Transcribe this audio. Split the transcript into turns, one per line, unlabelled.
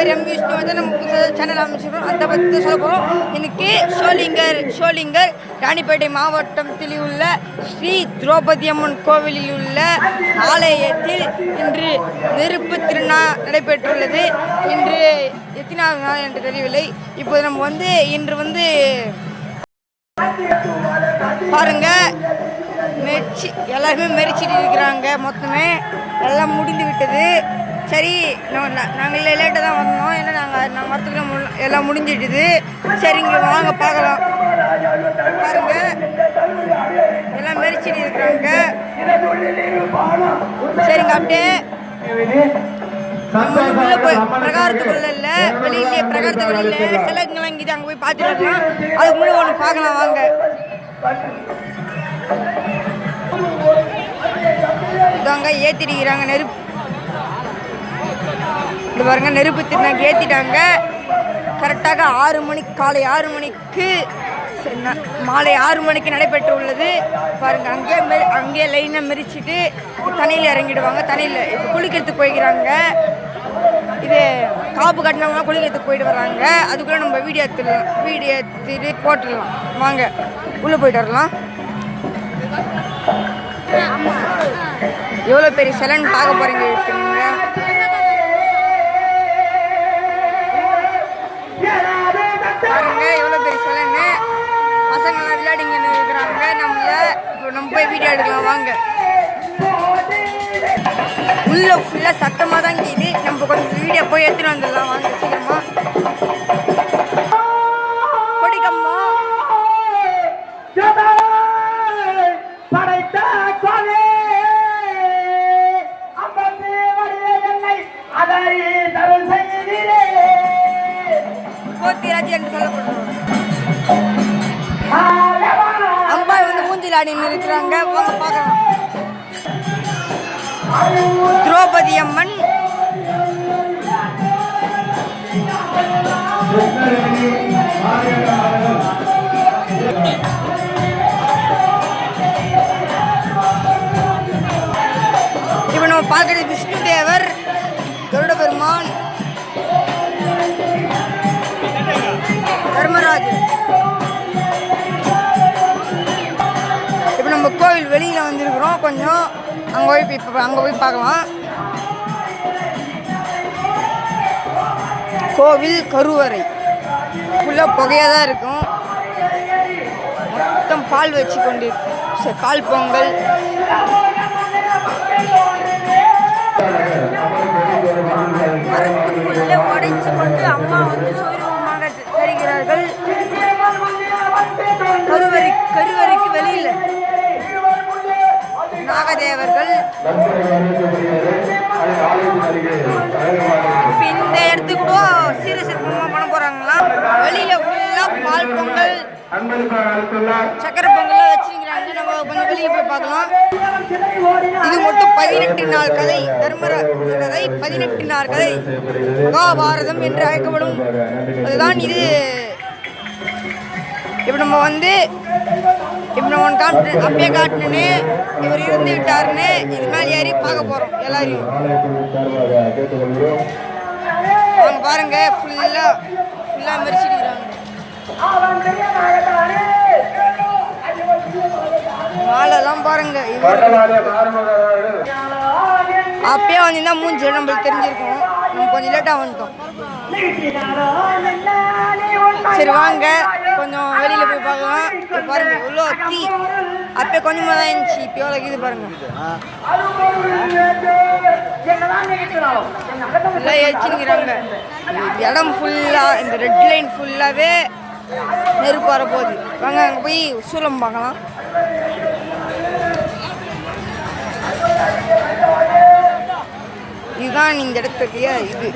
பேர் எம் விஷ்ணு வந்து நம்ம சேனல் ஆரம்பிச்சிருக்கோம். அதை பற்றி சொல்ல போகிறோம். இன்னைக்கு ஷோலிங்கர் ராணிப்பேட்டை மாவட்டத்தில் உள்ள ஸ்ரீ திரௌபதி அம்மன் கோவிலில் உள்ள ஆலயத்தில் இன்று நெருப்பு திருநாள் நடைபெற்றுள்ளது. இன்று எத்தனாவது நாள் என்று தெரியவில்லை. இப்போது நம்ம வந்து இன்று வந்து பாருங்க மெரிச்சு எல்லாருமே மெரிச்சிட்டு இருக்கிறாங்க. மொத்தமே எல்லாம் முடிந்து விட்டது. சரி, நாங்கள் லேட்டாக தான் வந்தோம். ஏன்னா நாங்கள் மரத்துக்கு எல்லாம் முடிஞ்சிட்டுது. சரிங்க, வாங்க பார்க்கலாம். பாருங்க எல்லாம் மெரிச்சிட்டு இருக்கிறாங்க. சரிங்க, அப்படியே உள்ள போய் பிரகாரத்துக்குள்ள இல்ல, வெளியிலே பிரகாரத்துக்குள்ள இல்ல, சிலைங்கெல்லாம் இங்கே அங்கே போய் பார்த்துட்டு வரலாம். அதுக்கு முன்னாடி ஒன்று பார்க்கலாம் வாங்க. இதாங்க ஏற்றிடுக்கிறாங்க நெருப்பு. இது பாருங்க நெருப்பு திருநாக்கு ஏற்றிட்டாங்க. கரெக்டாக 6 மணிக்கு, காலை 6 மணிக்கு மாலை 6 மணிக்கு நடைபெற்று உள்ளது. பாருங்க அங்கேயே லைனாக மெரிச்சிட்டு தண்ணியில் இறங்கிடுவாங்க. தண்ணியில் இப்போ குளிக்கிறதுக்கு போய்க்கிறாங்க. இது காப்பு கட்டினவங்களாம் குளிக்கிறதுக்கு போயிட்டு வர்றாங்க. அதுக்குள்ளே நம்ம வீடியோ எடுத்துட்டு போட்டுடலாம். வாங்க உள்ளே போயிட்டு வரலாம். எவ்வளோ பெரிய சிலைன்னு பார்க்க போகிறீங்க. பாருங்க எவ்வளோ பெரிய சிலைன்னு. பசங்கள்லாம் விளையாடிங்கன்னு இருக்கிறாங்க. நம்ம போய் வீடியோ எடுக்கலாம் வாங்க. உள்ள ஃபுல்லாக சத்தமாக தான் கேது. நம்ம கொஞ்சம் வீடியோ போய் எடுத்துட்டு வந்துடலாம் வாங்க சீக்கிரமா. கொடிக்கம்மா போத்திராஜ் என்று சொல்லப்படுறோம். அம்பா வந்து மூஞ்சில் ஆடின்னு இருக்கிறாங்க. வாங்க பார்க்கலாம். திரௌபதி அம்மன் இப்போ நம்ம பார்க்கறது விஷ்ணு தேவர், கருட பெருமான், தர்மராஜ். இப்போ நம்ம கோவில் வெளியில் வந்திருக்கிறோம். கொஞ்சம் அங்கே போய் பார்க்கலாம். கோவில் கருவறை ஃபுல்லாக புகையாக தான் இருக்கும். மொத்தம் பால் வச்சு கொண்டு பால் பொங்கல். உடைச்சு கொண்டு அம்மா வந்து சோரூபமாக தருகிறார்கள். கருவறைக்கு வெளியில் நாகதேவர்கள். இப்போ இந்த இடத்துக்கு கூட சீரசிற்பமாக பண்ண போறாங்களா. வெளியில ஃபுல்லா பால் பொங்கல், சக்கரை பொங்கல்லாம் வச்சிருக்கிறாங்க. நம்ம கொஞ்சம் வெளியே போய் பார்க்கலாம். இது மொத்தம் 18 நாள் கதை. தர்மராஜ கதை 18 நாள் கதை. மகாபாரதம் என்று அழைக்கப்படும் அதுதான் இது. இப்போ நம்ம வந்து அப்பயே காட்டுன்னு இவர் இருந்து விட்டாருன்னு இது மேலே ஏறி பார்க்க போகிறோம் எல்லாரையும். அவங்க பாருங்க ஃபுல்லாக மெரிச்சிடுறாங்க. மாலைலாம் பாருங்க. அப்பயே வந்திருந்தா மூஞ்சி நம்மளுக்கு தெரிஞ்சிருக்கோம். நம்ம கொஞ்சம் லேட்டாக வந்துட்டோம். சரி வாங்க கொஞ்சம் வெளியில் போய் பார்க்கலாம். பாருங்க இவ்வளோ தீ. அப்போ கொஞ்சமாக தான் இருந்துச்சு. இப்போ எவ்வளோ இது பாருங்க. எல்லாம் எரிச்சுங்கிறாங்க. இடம் ஃபுல்லாக இந்த ரெட் லைன் ஃபுல்லாகவே நெருப்பு வரப்போகுது. வாங்க அங்கே போய் சூளம் பார்க்கலாம். இதுதான் இந்த இடத்துக்கு இது.